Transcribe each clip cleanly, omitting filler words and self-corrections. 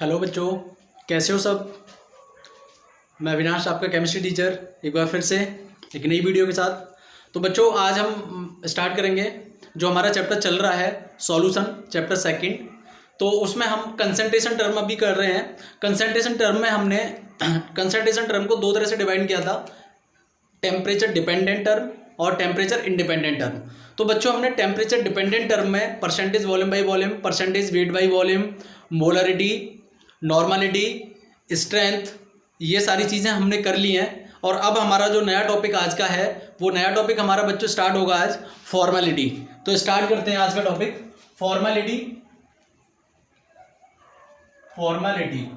Hello बच्चों, कैसे हो सब। मैं अविनाश, आपका केमिस्ट्री टीचर, एक बार फिर से एक नई वीडियो के साथ। तो बच्चों, आज हम स्टार्ट करेंगे जो हमारा चैप्टर चल रहा है सॉल्यूशन, चैप्टर सेकंड। तो उसमें हम कंसंट्रेशन टर्म अभी कर रहे हैं। कंसंट्रेशन टर्म में हमने कंसंट्रेशन टर्म को दो तरह से डिवाइड किया था, टेम्परेचर डिपेंडेंट टर्म और टेम्परेचर इंडिपेंडेंट टर्म। तो बच्चों, हमने टेम्परेचर डिपेंडेंट टर्म में percentage volume by volume, percentage weight by volume, molarity, normality, strength, ये सारी चीज़ें हमने कर ली हैं। और अब हमारा जो नया टॉपिक आज का है, वो नया टॉपिक हमारा बच्चों स्टार्ट होगा आज फॉर्मेलिटी। तो स्टार्ट करते हैं आज का टॉपिक फॉर्मेलिटी। फॉर्मेलिटी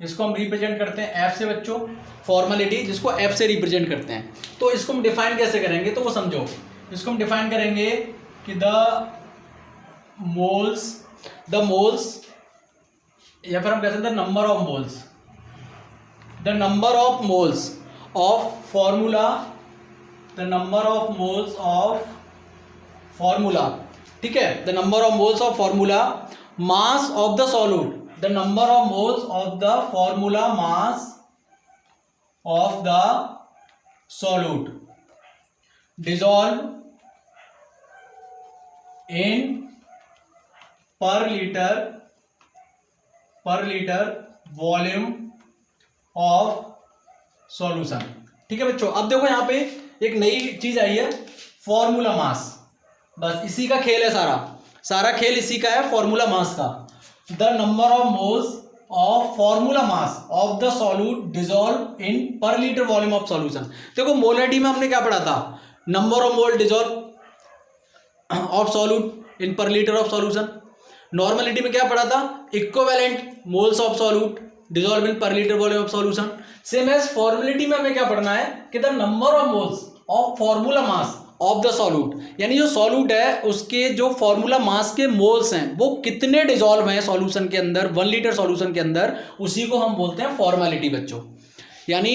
इसको हम रिप्रेजेंट करते हैं एफ से बच्चों, फॉर्मेलिटी जिसको एफ से रिप्रेजेंट करते हैं। तो इसको हम डिफाइन कैसे करेंगे, तो वो समझो। इसको हम डिफाइन करेंगे कि द मोल्स या फिर हम कह सकते हैं number of moles, the number of moles of formula, the number of moles of formula, ठीक है, the number of moles of formula mass of the solute, the number of moles of the formula mass of the solute dissolve in per litre volume of solution. ठीक है बच्चों, अब देखो यहां पे एक नई चीज आई है, फॉर्मूला मास। बस इसी का खेल है, सारा खेल इसी का है, फॉर्मूला मास का। The number of moles of formula mass of the solute dissolve in per litre volume of solution. देखो मोलरिटी में हमने क्या पढ़ा था, number of mole dissolve of solute in per litre of solution. Normality में क्या पढ़ा था, equivalent moles of solute dissolve in per litre volume of solution. Same as formality में हमें क्या पढ़ना है कि the number of moles of formula mass of the solute, यानी जो सॉल्यूट है उसके जो फॉर्मूला मास के मोल्स हैं वो कितने डिसॉल्व हैं सॉल्यूशन के अंदर, 1 लीटर सॉल्यूशन के अंदर, उसी को हम बोलते हैं फॉर्मेलिटी बच्चों। यानी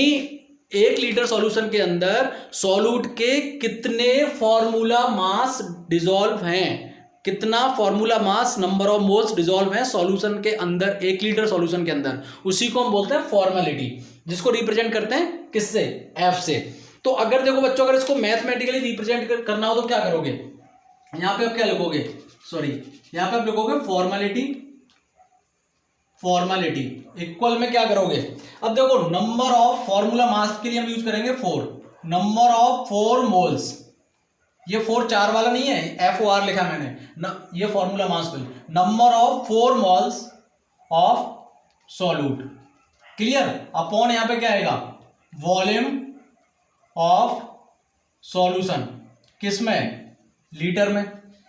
1 लीटर सॉल्यूशन के अंदर सॉल्यूट के कितने फॉर्मूला मास डिसॉल्व हैं, कितना formula mass, number of moles dissolve है सॉल्यूशन के अंदर, 1 लीटर सॉल्यूशन के अंदर, उसी को हम बोलते हैं फॉर्मेलिटी, जिसको रिप्रेजेंट करते हैं किससे, एफ से। तो अगर देखो बच्चों, अगर इसको मैथमेटिकली रिप्रेजेंट करना हो तो क्या करोगे, यहां पे आप क्या लिखोगे, यहां पे आप लिखोगे फॉर्मेलिटी इक्वल में क्या करोगे। अब देखो नंबर ऑफ फॉर्मूला मास के लिए हम यूज करेंगे 4, नंबर ऑफ 4 मोल्स, ये 4 4 वाला नहीं है, FOR लिखा मैंने ये फॉर्मूला मास को, number of 4 moles of solute, clear, upon यहां पे क्या आएगा, वॉल्यूम ऑफ सॉल्यूशन, किसमें, लीटर में,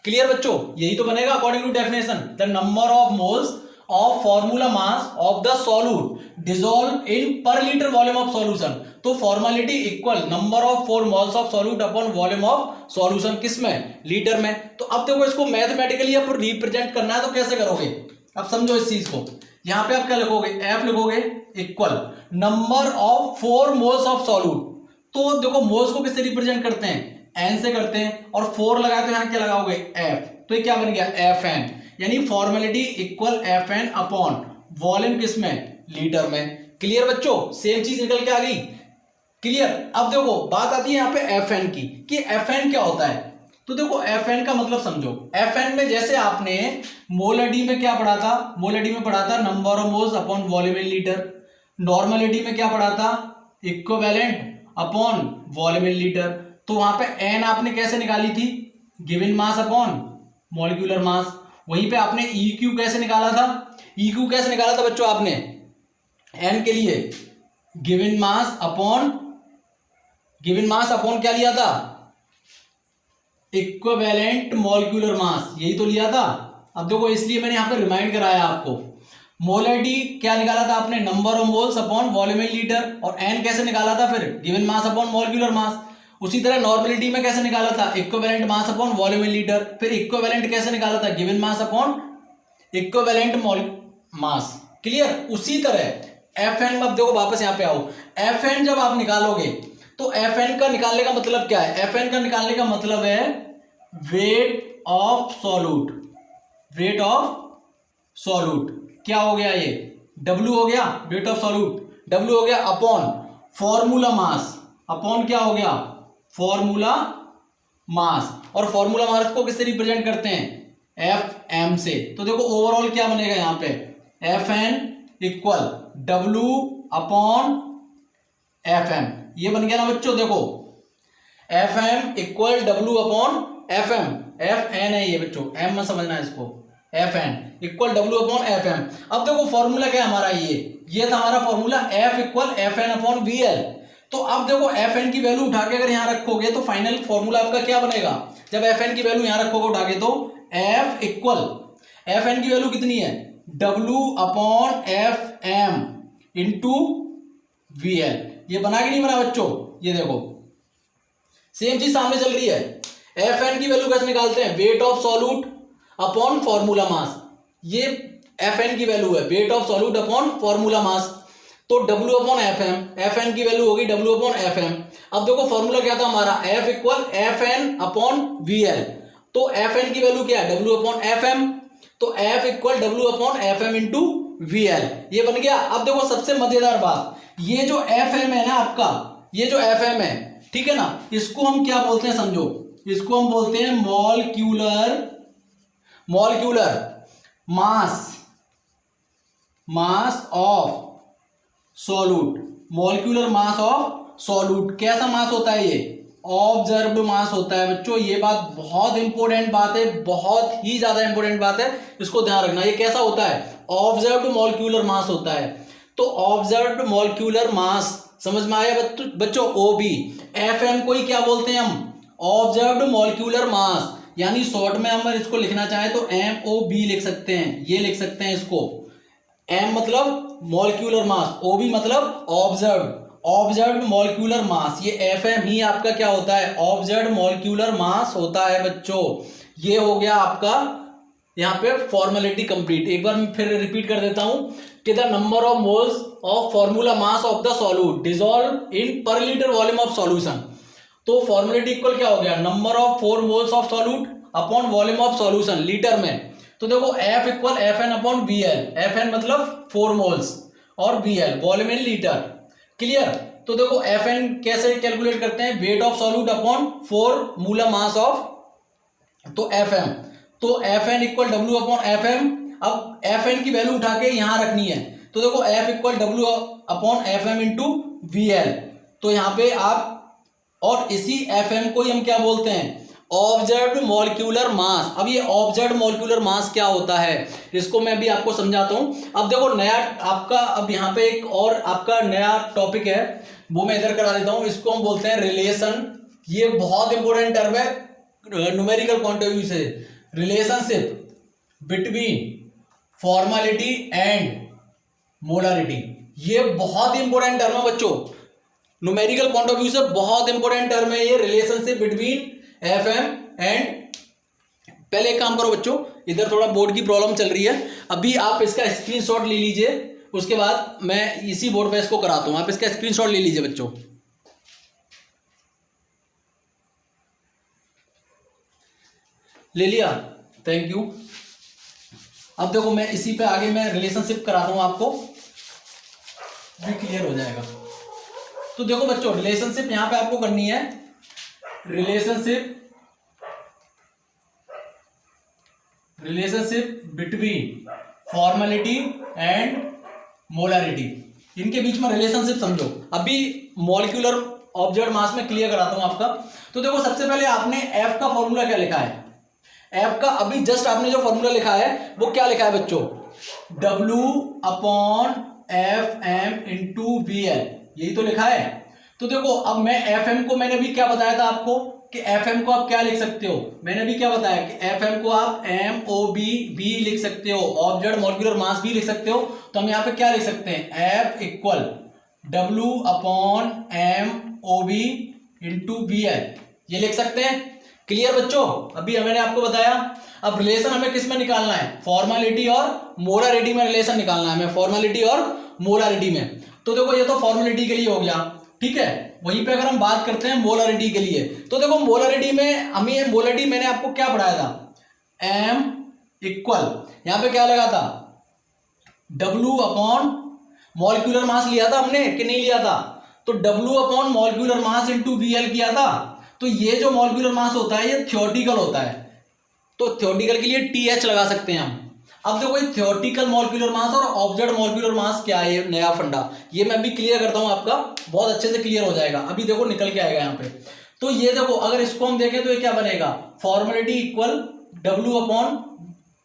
क्लियर बच्चों, यही तो बनेगा according to definition, the number of moles of formula mass of the solute dissolve in per litre volume of solution. तो formality equal number of 4 moles of solute upon volume of solution, किसमें, litre में। तो अब देखो इसको mathematically आप represent करना है तो कैसे करोगे, अब समझो इस चीज को। यहां पे आप क्या लिखोगे, एफ लिखोगे equal number of 4 moles of solute. तो देखो मोल्स को किससे रिप्रेजेंट करते हैं, एन से करते हैं, और 4 लगाए तो यहां क्या लगाओगे, एफ, तो ये क्या बन गया, एफ एन, यानी formality equal F N upon volume किसमें, लीटर में। क्लियर बच्चों, सेम चीज निकल के आ गई, क्लियर। अब देखो बात आती है यहाँ पे एफ एन की, कि एफ एन क्या होता है। तो देखो एफ एन का मतलब समझो, एफ एन में जैसे आपने मोलरिटी में क्या पढ़ा था, मोलरिटी में पढ़ा था number of moles upon volume in litre, normality में क्या पढ़ा था, equivalent upon volume in litre. तो वहां पे एन आपने कैसे निकाली थी, given mass upon molecular mass. वहीं पे आपने EQ कैसे निकाला था, EQ कैसे निकाला था बच्चों आपने, एन के लिए गिवन मास अपॉन क्या लिया था, इक्विवेलेंट मॉलिक्यूलर मास, यही तो लिया था। अब देखो इसलिए मैंने यहां पे रिमाइंड कराया आपको, मोलरिटी क्या निकाला था आपने, number of moles upon volume in litre, और एन कैसे निकाला था फिर, given mass upon molecular mass. उसी तरह नॉर्मलिटी में कैसे निकाला था, equivalent mass upon volume in litre, फिर इक्विवेलेंट कैसे निकाला था, given mass upon equivalent mass, clear. उसी तरह एफ एन, अब देखो वापस यहां पे आओ, एफ एन जब आप निकालोगे तो एफ एन का निकालने का मतलब क्या है, एफ एन का निकालने का मतलब है weight of solute, wait of solute क्या हो गया, ये W हो गया वेट ऑफ सॉल्यूट, W हो गया अपॉन फॉर्मूला मास, अपॉन क्या हो गया फॉर्मूला मास, और फॉर्मूला मास को किससे रिप्रेजेंट करते हैं एफ एम से। तो देखो ओवरऑल क्या बनेगा यहां पे F N equal W upon F M, ये बन गया ना बच्चों। देखो F M equal W upon F M, F N है ये बच्चों, एम में समझना है इसको, F N equal W upon F M. अब देखो फॉर्मूला क्या है हमारा, ये था हमारा formula F equal F N upon V L. तो अब देखो एफ एन की वैल्यू उठा के अगर यहां रखोगे तो फाइनल फॉर्मूला आपका क्या बनेगा, जब एफ एन की वैल्यू यहां रखोगे उठा के तो F इक्वल एफ एन की वैल्यू कितनी है W upon F M into V L. ये बना कि नहीं बना बच्चों, ये देखो सेम चीज सामने चल रही है। एफ एन की वैल्यू कैसे निकालते हैं, weight of solute upon formula mass, ये एफ एन की वैल्यू है weight of solute upon formula mass. तो W upon F M, F N की वैल्यू होगी W अपॉन एफ एम। अब देखो फॉर्मूला क्या था हमारा F equal F N upon V L. तो एफ एन की वैल्यू क्या है W अपॉन एफ एम, तो F equal W upon F M into V L, ये बन गया। अब देखो सबसे मजेदार बात, ये जो एफ एम है ना आपका, ये जो एफ एम है ठीक है ना, इसको हम क्या बोलते हैं समझो, इसको हम बोलते हैं molecular mass of solute, molecular mass of solute. कैसा मास होता है ये, ऑब्जर्व्ड मास होता है बच्चों। ये बात बहुत इंपॉर्टेंट बात है, बहुत ही ज्यादा इंपॉर्टेंट बात है, इसको ध्यान रखना। ये कैसा होता है, ऑब्जर्व्ड मॉलिक्यूलर मास होता है। तो ऑब्जर्व्ड मॉलिक्यूलर मास समझ में आया बच्चों, ओबी। एफएम को ही क्या बोलते हैं हम, ऑब्जर्व्ड मॉलिक्यूलर मास, यानी शॉर्ट में हम इसको लिखना चाहें तो MOB लिख सकते हैं, ये लिख सकते हैं इसको। M मतलब मॉलिक्यूलर मास, OB मतलब ऑब्जर्व्ड मॉलिक्यूलर मास। ये FM ही आपका क्या होता है, ऑब्जर्व्ड मॉलिक्यूलर मास होता है बच्चों। ये हो गया आपका यहाँ पे फॉर्मेलिटी कंप्लीट। एक बार मैं फिर रिपीट कर देता हूं कि the number of moles of formula mass of the solute dissolve in per litre volume of solution. तो फॉर्मुलेटी इक्वल क्या हो गया, number of 4 moles of solute upon volume of solution litre में। तो देखो F equal F N upon V L, F N मतलब 4 moles और V L volume in litre, clear. तो देखो एफ एन कैसे कैलकुलेट करते हैं, weight of solute upon 4 molar mass of, तो एफ एम, तो F N equal W upon F M. अब एफ एन की वैल्यू उठा के यहां रखनी है, तो देखो F equal W upon F M into V L. तो यहां पे आप, और इसी एफ एम को ही हम क्या बोलते हैं, ऑब्जर्व्ड मॉलिक्यूलर मास। अब ये ऑब्जर्व्ड मॉलिक्यूलर मास क्या होता है, इसको मैं भी आपको समझाता हूं। अब देखो नया आपका, अब यहाँ पे एक और आपका नया टॉपिक है, वो मैं इधर करा देता हूं। इसको हम बोलते हैं रिलेशन। ये बहुत इंपॉर्टेंट टर्म है न्यूमेरिकल पॉइंट ऑफ व्यू से, relationship between formality and molarity. ये बहुत इंपॉर्टेंट टर्म है बच्चों, न्यूमेरिकल पॉइंट ऑफ व्यू से बहुत इंपॉर्टेंट टर्म है ये, relationship between F M and. पहले एक काम करो बच्चों, इधर थोड़ा बोर्ड की प्रॉब्लम चल रही है, अभी आप इसका स्क्रीनशॉट ले लीजिए, उसके बाद मैं इसी बोर्ड पे इसको कराता हूं। आप इसका स्क्रीनशॉट ले लीजिए बच्चों, ले लिया, थैंक यू। अब देखो मैं इसी पे आगे मैं रिलेशनशिप कराता हूं, आपको भी क्लियर हो जाएगा। तो देखो बच्चों रिलेशनशिप यहां पे आपको करनी है, relationship between formality and molarity, इनके बीच में रिलेशनशिप समझो। अभी मॉलिक्यूलर ऑब्जर्व्ड मास में क्लियर कराता हूं आपका। तो देखो सबसे पहले आपने एफ का फॉर्मूला क्या लिखा है, एफ का अभी जस्ट आपने जो फॉर्मूला लिखा है वो क्या लिखा है बच्चों, W upon F M into V L, यही तो लिखा है। तो देखो अब मैं एफ एम को, मैंने भी क्या बताया था आपको कि एफ एम को आप क्या लिख सकते हो, मैंने भी क्या बताया कि एफ एम को आप MOB भी लिख सकते हो, ऑब्जर्व्ड मॉलिक्यूलर मास भी लिख सकते हो। तो हम यहाँ पे क्या लिख सकते हैं, F equal W upon MOB into V L, ये लिख सकते हैं, क्लियर बच्चों। अभी मैंने आपको बताया। अब रिलेशन हमें किस में निकालना है, फॉर्मेलिटी और मोलारिटी में रिलेशन निकालना है हमें, फॉर्मेलिटी और मोलारिटी में। तो देखो ये तो फॉर्मेलिटी के लिए हो गया, ठीक है। वहीं पे अगर हम बात करते हैं मोलारिटी के लिए, तो देखो मोलारिटी में हमें, मोलारिटी मैंने आपको क्या पढ़ाया था, M इक्वल, यहां पे क्या लगा था W अपॉन मॉलिक्यूलर मास लिया था हमने कि नहीं लिया था? तो W upon molecular mass into VL किया था। तो ये जो मॉलिक्यूलर मास होता है ये थ्योरेटिकल होता है, तो थ्योरेटिकल के लिए TH लगा सकते हैं हम। अब देखो ये थ्योरेटिकल मॉलिक्यूलर मास और ऑब्जर्व मॉलिक्यूलर मास क्या है, ये नया फंडा, ये मैं अभी क्लियर करता हूं, आपका बहुत अच्छे से क्लियर हो जाएगा। अभी देखो निकल के आएगा यहाँ पे। तो ये देखो अगर इसको हम देखें तो ये क्या बनेगा, फॉर्मेलिटी इक्वल W अपॉन,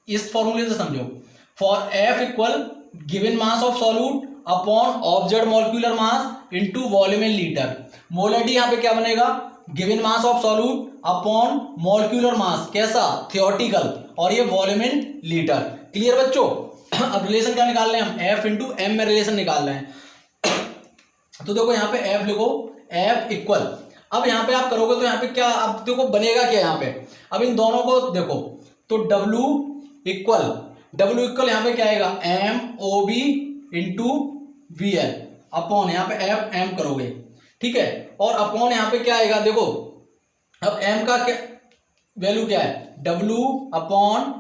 इस फॉर्मूले से समझो, for F equal given mass of solute upon observe molecular mass into volume in litre. Molarity यहाँ पे क्या बनेगा, given mass of solute upon molecular mass, कैसा, थ्योरेटिकल, और ये वॉल्यूम इन लीटर। क्लियर बच्चों? अब रिलेशन क्या निकाल रहे हैं हम, F इंटू M में रिलेशन निकाल रहे हैं। तो देखो यहाँ पे F लिखो, F इक्वल, अब यहाँ पे आप करोगे तो यहाँ पे क्या, अब देखो बनेगा क्या यहाँ पे, अब इन दोनों को देखो तो W इक्वल यहाँ पे क्या आएगा, MOB इंटू VL अपॉन यहाँ पे FM करोगे, ठीक है, और अपॉन यहाँ पे क्या आएगा, देखो अब M का क्या वैल्यू क्या है, W upon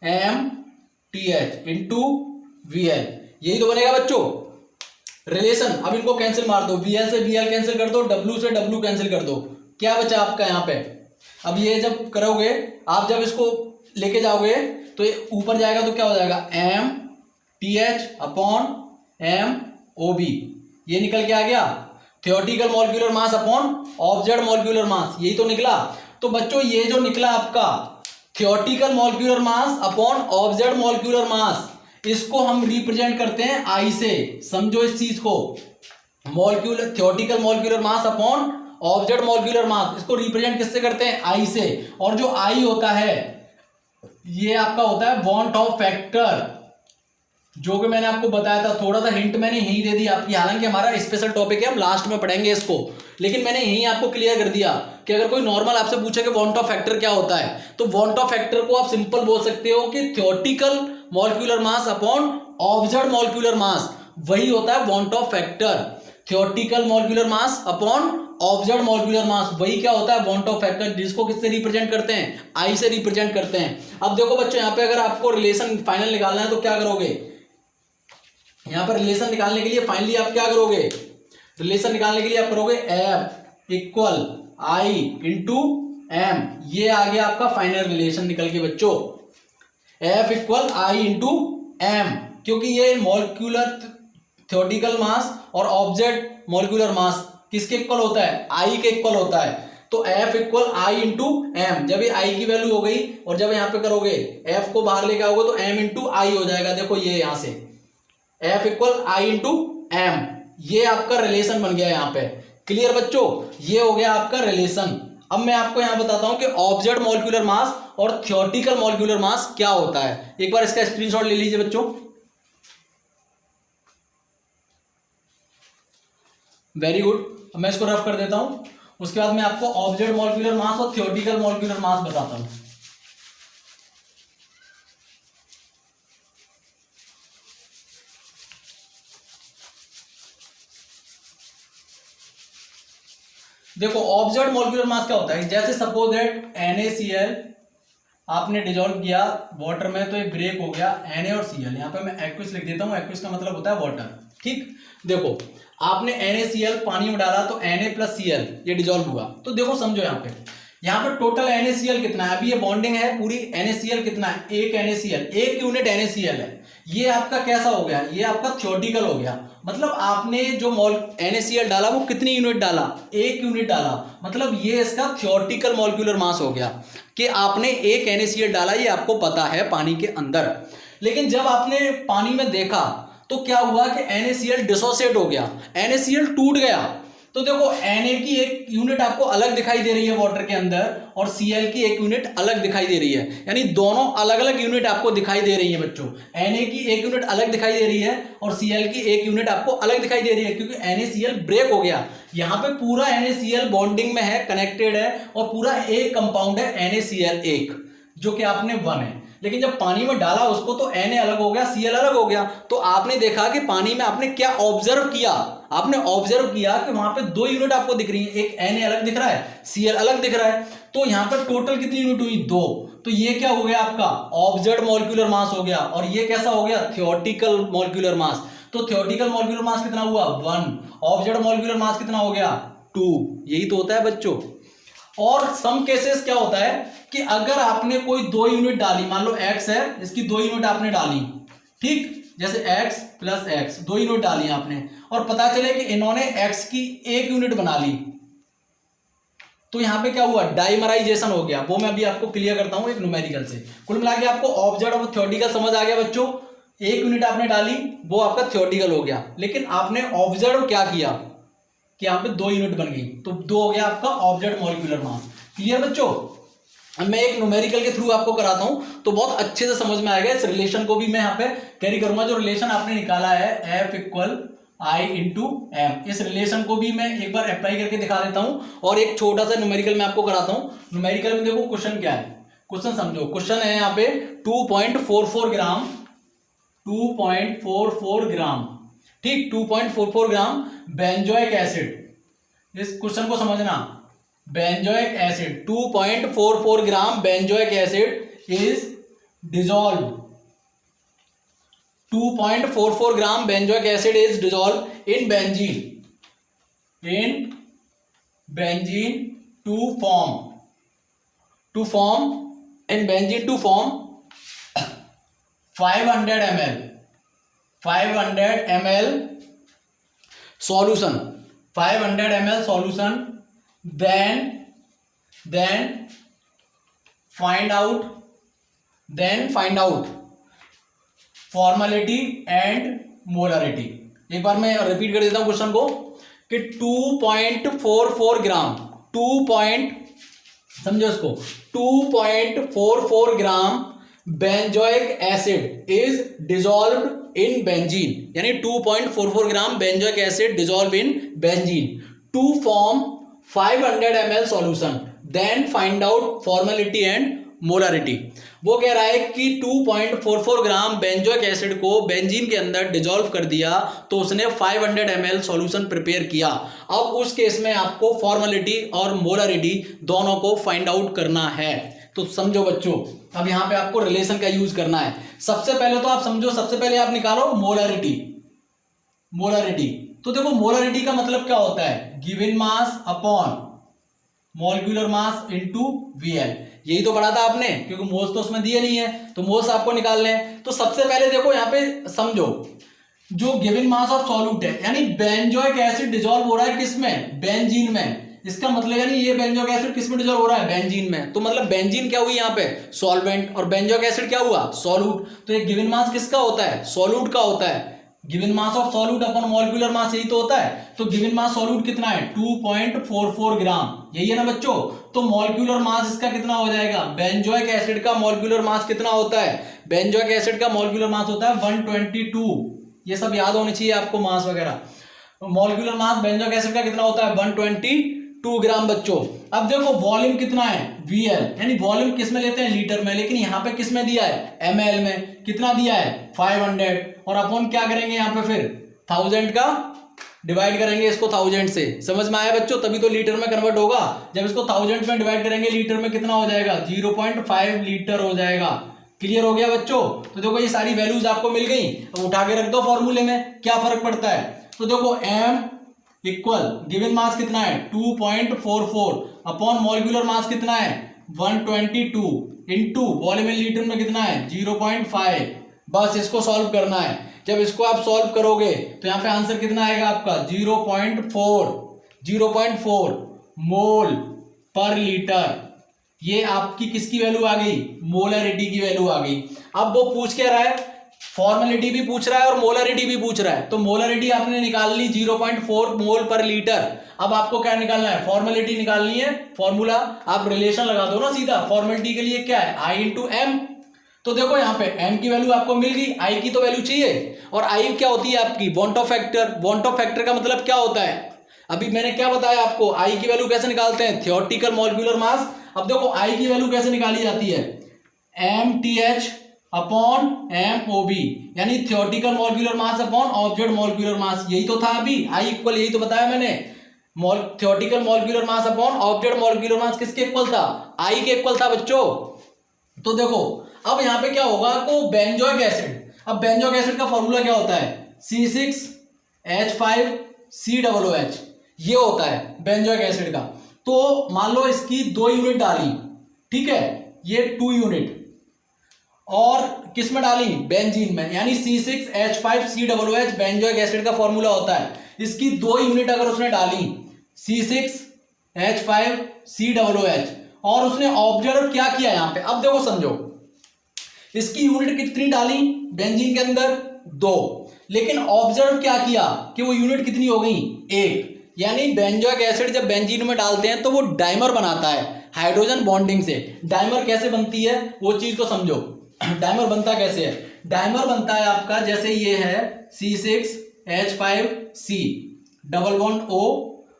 MTH into VL, यही तो बनेगा बच्चों रिलेशन। अब इनको कैंसिल मार दो, VL से VL कैंसिल कर दो, W से W कैंसिल कर दो, क्या बचा आपका यहाँ पे। अब ये जब करोगे, आप जब इसको लेके जाओगे तो ये ऊपर जाएगा तो क्या हो जाएगा, MTH अपॉन MOB, ये निकल के आ गया theoretical molecular mass upon observe molecular mass, यही तो निकला। तो बच्चों ये जो निकला आपका theoretical molecular mass upon observe molecular mass, इसको हम रिप्रेजेंट करते हैं I से, समझो इस चीज को, molecular theoretical molecular mass upon observe molecular mass, इसको रिप्रेजेंट किससे करते हैं, I से। और जो I होता है ये आपका होता है वॉन्ट ऑफ फैक्टर, जो कि मैंने आपको बताया था, थोड़ा सा हिंट मैंने यही दे दिया आपकी, हालांकि हमारा स्पेशल टॉपिक है, हम लास्ट में पढ़ेंगे इसको, लेकिन मैंने यही आपको क्लियर कर दिया कि अगर कोई नॉर्मल आपसे पूछे कि वॉन्ट ऑफ फैक्टर क्या होता है, तो वॉन्ट ऑफ फैक्टर को आप सिंपल बोल सकते हो कि theoretical molecular mass upon observe molecular mass, वही होता है want of factor. Theoretical molecular mass upon observe molecular mass, वही क्या होता है, वॉन्ट ऑफ फैक्टर, जिसको किससे रिप्रेजेंट करते हैं, I से रिप्रेजेंट करते हैं। अब देखो बच्चों यहाँ पे अगर आपको रिलेशन फाइनल निकालना है तो क्या करोगे, यहाँ पर रिलेशन निकालने के लिए फाइनली आप क्या करोगे, रिलेशन निकालने के लिए आप करोगे F equal I into M, ये आ गया आपका फाइनल रिलेशन निकल के बच्चों, F equal I into M, क्योंकि ये मॉलिक्यूलर थ्योरेटिकल मास और ऑब्जेक्ट मॉलिक्यूलर मास किसके इक्वल होता है, I के इक्वल होता है। तो F equal I into M, जब ये I की वैल्यू हो गई और जब यहाँ पे करोगे F को बाहर लेके आओगे तो M इंटू I हो जाएगा, देखो ये यहाँ से F equal I into M, ये आपका रिलेशन बन गया यहाँ पे। क्लियर बच्चों, ये हो गया आपका रिलेशन। अब मैं आपको यहाँ बताता हूँ कि ऑब्जर्व मॉलिक्यूलर मास और थ्योरेटिकल मॉलिक्यूलर मास क्या होता है। एक बार इसका स्क्रीनशॉट ले लीजिए बच्चों, वेरी गुड। अब मैं इसको रफ कर देता हूँ, उसके बाद मैं आपको ऑब्जर्व मॉलिक्यूलर मास और थ्योरेटिकल मॉलिक्यूलर मास बताता हूँ। देखो ऑब्जर्व मॉलिक्यूलर मास क्या होता है, जैसे सपोज दैट NaCl आपने डिजोल्व किया वाटर में तो ये ब्रेक हो गया, Na और Cl, यहाँ पे मैं एक्विस लिख देता हूँ, एक्विस का मतलब होता है वाटर, ठीक। देखो आपने NaCl पानी में डाला तो Na प्लस Cl ये डिजोल्व हुआ, तो देखो समझो यहाँ पे टोटल NaCl कितना है, अभी ये बॉन्डिंग है पूरी, NaCl कितना है, एक NaCl, एक यूनिट NaCl है, ये आपका कैसा हो गया, ये आपका थ्योरेटिकल हो गया। मतलब आपने जो NaCl डाला वो कितनी यूनिट डाला, एक यूनिट डाला, मतलब ये इसका थ्योरेटिकल मॉलिक्यूलर मास हो गया कि आपने एक NaCl डाला, ये आपको पता है पानी के अंदर। लेकिन जब आपने पानी में देखा तो क्या हुआ कि NaCl डिसोसिएट हो गया, NaCl टूट गया। तो देखो Na की एक यूनिट आपको अलग दिखाई दे रही है वाटर के अंदर और Cl की एक यूनिट अलग दिखाई दे रही है, यानी दोनों अलग अलग यूनिट आपको दिखाई दे रही है बच्चों। Na की एक यूनिट अलग दिखाई दे रही है और Cl की एक यूनिट आपको अलग दिखाई दे रही है, क्योंकि NaCl ब्रेक हो गया। यहाँ पे पूरा NaCl बॉन्डिंग में है, कनेक्टेड है, और पूरा एक कंपाउंड है NaCl एक, जो कि आपने 1 है। लेकिन जब पानी में डाला उसको तो Na अलग हो गया, Cl अलग हो गया। तो आपने देखा कि पानी में आपने क्या ऑब्जर्व किया, आपने ऑब्जर्व किया कि वहां पे 2 यूनिट आपको दिख रही है, एक Na अलग दिख रहा है, Cl अलग दिख रहा है। तो यहाँ पर टोटल कितनी यूनिट हुई, 2। तो तो ये क्या हो गया आपका ऑब्जर्व्ड मॉलिक्यूलर मास हो गया, और ये कैसा हो गया थियोरेटिकल मॉलिक्यूलर मास। तो थियोरेटिकल मॉलिक्यूलर मास कितना हुआ 1, ऑब्जर्व्ड मॉलिक्यूलर मास कितना हो गया 2। यही तो होता है बच्चों। और सम केसेस क्या होता है कि अगर आपने कोई 2 यूनिट डाली, मान लो x है, इसकी 2 यूनिट आपने डाली, ठीक, जैसे x प्लस x 2 यूनिट डाली आपने, और पता चले कि इन्होंने x की 1 यूनिट बना ली, तो यहां पे क्या हुआ डाइमराइजेशन हो गया। वो मैं अभी आपको क्लियर करता हूं एक न्यूमेरिकल से। कुल मिला के आपको ऑब्जर्व और थ्योरेटिकल समझ आ गया बच्चों। 1 यूनिट आपने डाली, वो आपका थ्योरेटिकल हो गया, लेकिन आपने ऑब्जर्व क्या किया कि यहां पे 2 यूनिट बन गई, तो 2 हो गया आपका ऑब्जर्व मॉलिक्यूलर मास। क्लियर बच्चों। अब मैं एक न्यूमेरिकल के थ्रू आपको कराता हूं तो बहुत अच्छे से समझ में आएगा। इस रिलेशन को भी मैं यहाँ पे कैरी करूंगा, जो रिलेशन आपने निकाला है F equal I into M. इस रिलेशन को भी मैं एक बार अप्लाई करके दिखा देता हूं, और एक छोटा सा न्यूमेरिकल मैं आपको कराता हूं। न्यूमेरिकल में देखो क्वेश्चन क्या है, क्वेश्चन समझो। क्वेश्चन है यहाँ पे 2.44 ग्राम, 2.44 ग्राम, ठीक, 2.44 ग्राम बेंजोइक एसिड। इस क्वेश्चन को समझना, benzoic acid 2.44 gram benzoic acid is dissolve, 2.44 gram benzoic acid is dissolve in benzene to form in benzene to form 500 ml solution, 500 ml solution, then find out formality and molarity. एक बार मैं repeat कर देता हूं question को कि 2.44 ग्राम, समझो इसको, 2.44 gram benzoic acid is dissolved in benzene, यानी 2.44 gram benzoic acid dissolve in benzene to form 500 ml solution, then find out formality and molarity. वो कह रहा है कि 2.44 ग्राम बेंजोइक एसिड को बेंजीन के अंदर डिसॉल्व कर दिया, तो उसने 500 ml सॉल्यूशन प्रिपेयर किया। अब उस केस में आपको फॉर्मेलिटी और मोलरिटी दोनों को फाइंड आउट करना है। तो समझो बच्चों, अब यहां पे आपको रिलेशन का यूज करना है। सबसे पहले तो आप समझो, सबसे पहले आप निकालो मोलरिटी। तो देखो मोलरिटी का मतलब क्या होता है, given mass upon molecular mass into Vl। यही तो पढ़ा था आपने, क्योंकि मोल्स तो उसमें दिए नहीं है, तो मोल्स आपको निकालने हैं। तो सबसे पहले देखो यहाँ पे समझो, जो गिवन मास ऑफ सॉल्यूट है, यानी बेंजोइक एसिड डिसॉल्व हो रहा है किसमें, बेंजीन में। इसका मतलब यानी ये बेंजोइक एसिड किसमें डिसॉल्व हो रहा है, बेंजीन में। तो मतलब बेंजीन क्या हुई यहाँ पे, सॉल्वेंट, और बेंजोइक एसिड क्या हुआ, सॉल्यूट। तो ये गिवन मास किसका होता है, सॉल्यूट का होता है। Given mass of solute upon molecular mass, यही तो होता है। तो गिवन मास सॉल्यूट कितना है 2.44 ग्राम, यही है ना बच्चों। तो मॉलिक्यूलर मास इसका कितना हो जाएगा, बेंजोइक एसिड का मॉलिक्यूलर मास कितना होता है, बेंजोइक एसिड का मॉलिक्यूलर मास होता है 122। ये सब याद होनी चाहिए आपको, मास वगैरह। मॉलिक्यूलर मास बेंजोइक एसिड का कितना होता है 122 ग्राम बच्चों। अब देखो वॉल्यूम कितना है Vl, यानी वॉल्यूम किस में लेते हैं, लीटर में, लेकिन यहाँ पे किस में दिया है, ml में। कितना दिया है 500, और अपन क्या करेंगे यहाँ पे फिर 1000 का डिवाइड करेंगे इसको 1000 से। समझ में आया बच्चों, तभी तो लीटर में कन्वर्ट होगा। जब इसको 1000 में डिवाइड करेंगे लीटर में कितना हो जाएगा, 0.5 लीटर हो जाएगा। क्लियर हो गया बच्चों। तो देखो ये सारी वैल्यूज आपको मिल गई, अब उठा के रख दो फॉर्मूले में, क्या फर्क पड़ता है। तो देखो m इक्वल गिवन मास कितना है 2.44 अपॉन मॉलिक्यूलर मास कितना है 122 इनटू वॉल्यूम इन लीटर में कितना है 0.5। बस इसको सॉल्व करना है। जब इसको आप सॉल्व करोगे तो यहाँ पे आंसर कितना आएगा आपका 0.4 मोल पर लीटर। ये आपकी किसकी वैल्यू आ गई, मोलरिटी की वैल्यू आ गई। अब वो पूछ क्या रहा है, फॉर्मेलिटी भी पूछ रहा है और मोलरिटी भी पूछ रहा है। तो मोलरिटी आपने निकाल ली 0.4 मोल पर लीटर। अब आपको क्या निकालना है, फॉर्मेलिटी निकालनी है। फॉर्मूला आप रिलेशन लगा दो ना सीधा। फॉर्मेलिटी के लिए क्या है I इंटू एम। तो देखो यहाँ पे m की वैल्यू आपको मिल गई, I की तो वैल्यू चाहिए, और I क्या होती है आपकी want of factor. Want of factor का मतलब क्या होता है, अभी मैंने क्या बताया आपको, I की वैल्यू कैसे निकालते हैं, थियोरेटिकल मॉलिक्यूलर मास। अब देखो I की वैल्यू कैसे निकाली जाती है, MTH अपॉन MOB, यानी theoretical molecular mass upon observed molecular mass. यही तो था अभी I इक्वल, यही तो बताया मैंने, theoretical molecular mass upon observed molecular mass किसके इक्वल था, I के इक्वल था बच्चों। तो देखो अब यहाँ पे क्या होगा को बेंजोइक एसिड, अब बेंजोइक एसिड का फॉर्मूला क्या होता है C6H5COOH, ये होता है बेंजोइक एसिड का। तो मान लो इसकी 2 यूनिट डाली, ठीक है, ये 2 यूनिट, और किस में डाली बेंजीन में, यानी C6H5COOH बेंजोइक एसिड का फॉर्मूला होता है। इसकी 2 यूनिट अगर उसने डाली C6H5COOH और उसने ऑब्जर्व क्या किया यहां पे, अब देखो समझो, इसकी यूनिट कितनी डाली बेंजीन के अंदर 2, लेकिन ऑब्जर्व क्या किया कि वो यूनिट कितनी हो गई 1, यानी बेंजोइक एसिड जब बेंजीन में डालते हैं तो वो डाइमर बनाता है हाइड्रोजन बॉन्डिंग से। डाइमर कैसे बनती है वो चीज को समझो। डाइमर बनता कैसे है, डाइमर बनता है आपका जैसे ये है C6H5C डबल बॉन्ड O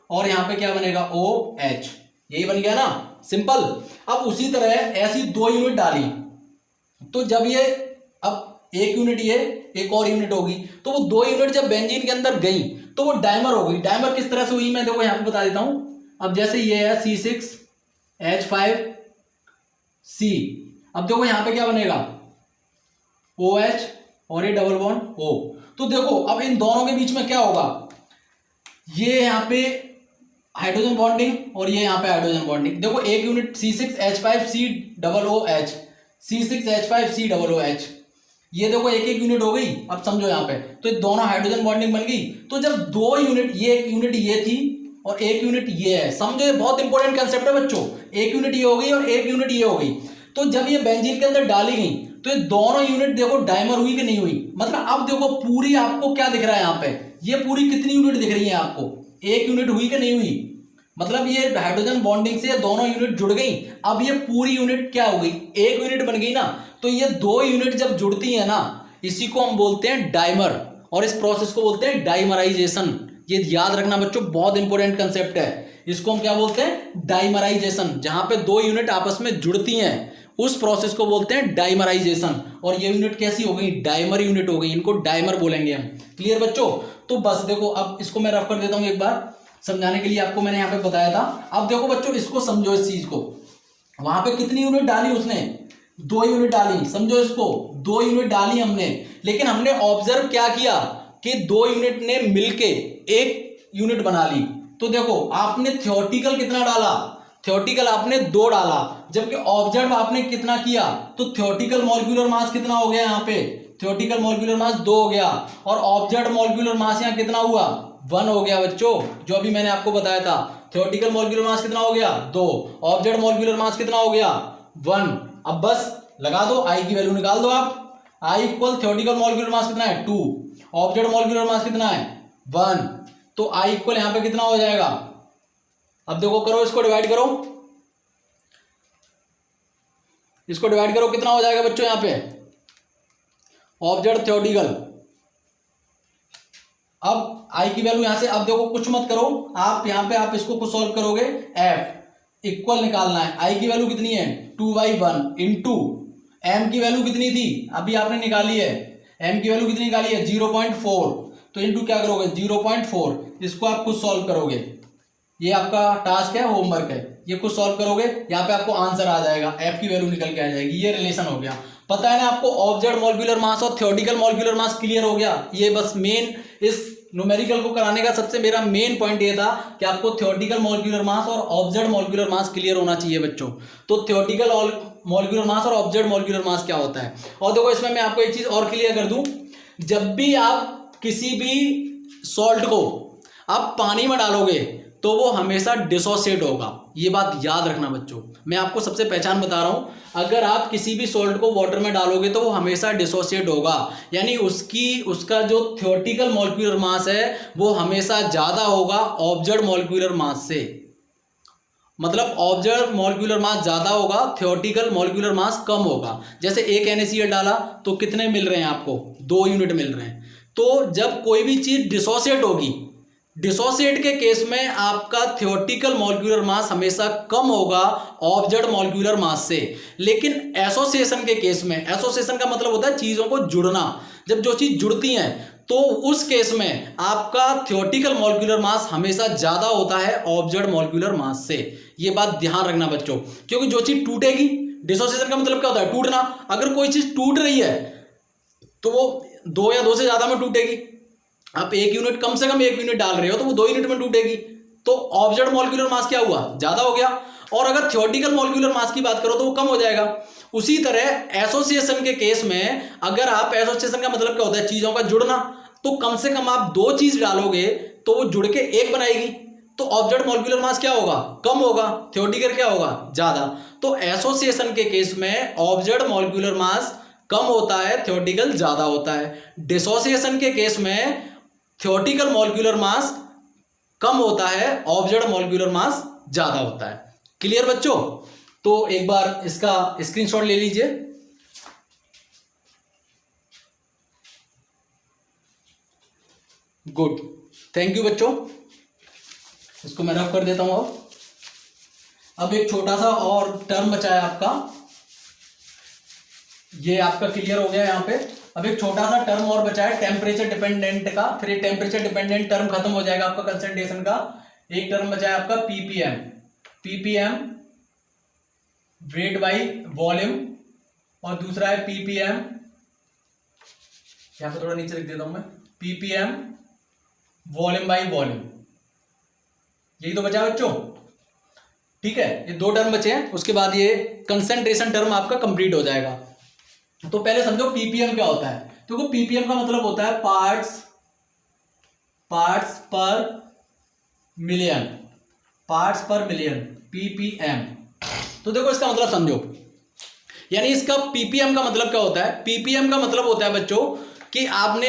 और यहां पे क्या बनेगा OH, यही बन गया ना, सिंपल। अब उसी तरह ऐसी 2 यूनिट डाली, तो जब ये अब 1 यूनिट ये एक और यूनिट होगी, तो वो 2 यूनिट जब बेंजीन के अंदर गई तो वो डाइमर हो गई। डाइमर किस तरह से हुई मैं देखो यहां पे बता देता हूं। अब जैसे ये है C6H5C, अब देखो यहां पे क्या बनेगा OH और ये डबल बॉन्ड O। तो देखो अब इन दोनों के बीच में क्या होगा, ये यहां पे हाइड्रोजन बॉन्डिंग और ये यहां पे हाइड्रोजन बॉन्डिंग। देखो 1 यूनिट C6H5COOH, C6H5COOH, ये देखो एक यूनिट हो गई। अब समझो यहां पे तो ये दोनों हाइड्रोजन बॉन्डिंग बन गई। तो जब 2 यूनिट, ये 1 यूनिट ये थी और 1 यूनिट ये है, समझो ये बहुत इंपॉर्टेंट कंसेप्ट है बच्चों, 1 यूनिट ये हो गई और 1 यूनिट ये हो गई। तो जब ये बेंजीन के अंदर डाली गई तो ये दोनों यूनिट देखो डाइमर हुई कि नहीं हुई, मतलब अब देखो पूरी आपको क्या दिख रहा है यहाँ पे, ये पूरी कितनी यूनिट दिख रही है आपको, 1 यूनिट हुई कि नहीं हुई, मतलब ये हाइड्रोजन बॉन्डिंग से दोनों यूनिट जुड़ गई। अब ये पूरी यूनिट क्या हो गई 1 यूनिट बन गई ना। तो ये 2 यूनिट जब जुड़ती है ना, इसी को हम बोलते हैं डाइमर, और इस प्रोसेस को बोलते हैं डाइमराइजेशन। ये याद रखना बच्चों, बहुत इंपॉर्टेंट कंसेप्ट है। इसको हम क्या बोलते हैं डाइमराइजेशन, जहां पे 2 यूनिट आपस में जुड़ती हैं उस प्रोसेस को बोलते हैं डाइमराइजेशन। और ये यूनिट कैसी हो गई डाइमर यूनिट हो गई, इनको डाइमर बोलेंगे हम। क्लियर बच्चों, तो बस देखो अब इसको मैं रफ कर देता हूं एक बार समझाने के लिए, आपको मैंने यहां पे बताया था। अब देखो बच्चों इसको समझो, इस चीज को, वहां पे कितनी यूनिट डाली उसने 2 यूनिट डाली, समझो इसको 2 यूनिट डाली हमने, लेकिन हमने ऑब्जर्व क्या किया कि 2 यूनिट ने मिलके 1 यूनिट बना ली। तो देखो आपने थ्योरेटिकल कितना डाला, थ्योरेटिकल आपने 2 डाला, जबकि ऑब्जर्व आपने कितना किया, तो थ्योरेटिकल मॉलिक्यूलर मास कितना हो गया यहाँ पे, थ्योरेटिकल मॉलिक्यूलर मास 2 हो गया, और ऑब्जर्व मॉलिक्यूलर मास यहाँ कितना हुआ 1 हो गया बच्चों, जो अभी मैंने आपको बताया था। थ्योरेटिकल मॉलिक्यूलर मास कितना हो गया 2, ऑब्जर्व मॉलिक्यूलर मास कितना हो गया 1। अब बस लगा दो, आई की वैल्यू निकाल दो आप, I equal theoretical molecular mass कितना है 2, ऑब्जर्व मॉलिक्यूलर मास कितना है 1, तो आई इक्वल यहां पे कितना हो जाएगा। अब देखो करो, इसको डिवाइड करो, इसको डिवाइड करो, कितना हो जाएगा बच्चों यहाँ पे ऑब्जर्व थ्योरेटिकल। अब आई की वैल्यू यहां से, अब देखो कुछ मत करो आप, यहां पे आप इसको कुछ सॉल्व करोगे, एफ इक्वल निकालना है, आई की वैल्यू कितनी है 2/1 इंटू एम की वैल्यू कितनी थी अभी आपने निकाली है, एम की वैल्यू कितनी निकाली है 0.4, तो इंटू क्या करोगे 0.4, इसको आप खुद सॉल्व करोगे, ये आपका टास्क है, होमवर्क है, ये कुछ सॉल्व करोगे, यहाँ पे आपको आंसर आ जाएगा, एफ की वैल्यू निकल के आ जाएगी। ये रिलेशन हो गया, पता है ना आपको, ऑब्जर्व मॉलिक्यूलर मास और थ्योरेटिकल मॉलिक्यूलर मास क्लियर हो गया। ये बस मेन इस न्यूमेरिकल को कराने का सबसे मेरा मेन पॉइंट ये था कि आपको थ्योरेटिकल मॉलिक्यूलर मास और ऑब्जर्व मॉलिक्यूलर मास क्लियर होना चाहिए बच्चों। तो थ्योरेटिकल मॉलिक्यूलर मास और ऑब्जर्व मॉलिक्यूलर मास क्या होता है। और देखो इसमें मैं आपको एक चीज और क्लियर कर दूं, जब भी आप किसी भी सॉल्ट को आप पानी में डालोगे तो वो हमेशा डिसोसिएट होगा, ये बात याद रखना बच्चों। मैं आपको सबसे पहचान बता रहा हूं, अगर आप किसी भी सॉल्ट को वाटर में डालोगे तो वो हमेशा डिसोसिएट होगा, यानी उसका जो थ्योरेटिकल मॉलिक्यूलर मास है वो हमेशा ज्यादा होगा ऑब्जर्व मॉलिक्यूलर मास से। मतलब ऑब्जर्व मॉलिक्यूलर मास ज्यादा होगा, थ्योरेटिकल मॉलिक्यूलर मास कम होगा। जैसे एक NaCl डाला तो कितने मिल रहे हैं आपको 2 यूनिट मिल रहे हैं। तो जब कोई भी चीज डिसोसिएट होगी, डिसोसिएट के केस में आपका थ्योरेटिकल मॉलिक्यूलर मास हमेशा कम होगा ऑब्जर्व मॉलिक्यूलर मास से। लेकिन एसोसिएशन के केस में, एसोसिएशन का मतलब होता है चीजों को जुड़ना, जब जो चीज जुड़ती हैं तो उस केस में आपका थ्योरेटिकल मॉलिक्यूलर मास हमेशा ज्यादा होता है ऑब्जर्व मॉलिक्यूलर मास से। ये बात ध्यान रखना बच्चों, क्योंकि जो चीज टूटेगी डिसोसिएशन का मतलब क्या होता है? टूटना। अगर कोई चीज टूट रही है तो वो 2 या 2 से ज्यादा में टूटेगी। आप 1 यूनिट, कम से कम 1 यूनिट डाल रहे हो तो वो 2 यूनिट में टूटेगी। तो ऑब्जर्व्ड मॉलिक्यूलर मास क्या हुआ? ज्यादा हो गया। और अगर थ्योरेटिकल मॉलिक्यूलर मास की बात करो तो वो कम हो जाएगा। उसी तरह एसोसिएशन के केस में, अगर आप, एसोसिएशन का मतलब क्या होता है? चीजों का जुड़ना। तो कम से कम आप 2 चीज डालोगे तो वो जुड़ के 1 बनाएगी। तो ऑब्जर्व्ड मॉलिक्यूलर मास क्या होगा? कम होगा। थ्योरेटिकल क्या होगा? ज्यादा। तो एसोसिएशन के केस में ऑब्जर्व्ड मॉलिक्यूलर मास कम होता है, थ्योरेटिकल ज्यादा होता है। डिसोसिएशन के केस में थ्योरेटिकल मॉलिक्यूलर मास कम होता है, ऑब्जर्व्ड मॉलिक्यूलर मास ज्यादा होता है। क्लियर बच्चों? तो एक बार इसका स्क्रीनशॉट ले लीजिए। गुड, थैंक यू बच्चों। इसको मैं रफ कर देता हूं। अब एक छोटा सा और टर्म बचा है आपका, ये आपका क्लियर हो गया यहां पे। अब एक छोटा सा टर्म और बचा है टेम्परेचर डिपेंडेंट का। फिर ये टेम्परेचर डिपेंडेंट टर्म खत्म हो जाएगा आपका कंसंट्रेशन का। एक टर्म बचा है आपका ppm. Ppm weight by volume, और दूसरा है पीपीएम, यहां पे थोड़ा नीचे लिख देता हूं मैं, पीपीएम वॉल्यूम बाई वॉल्यूम। यही तो बचा बच्चों, ठीक है। ये 2 टर्म बचे हैं, उसके बाद ये कंसंट्रेशन टर्म आपका कंप्लीट हो जाएगा। तो पहले समझो पीपीएम क्या होता है। देखो पीपीएम का मतलब होता है पार्ट्स पर मिलियन, पार्ट्स पर मिलियन, पीपीएम। तो देखो इसका मतलब समझो, यानी इसका पीपीएम का मतलब क्या होता है? पीपीएम का मतलब होता है बच्चों कि आपने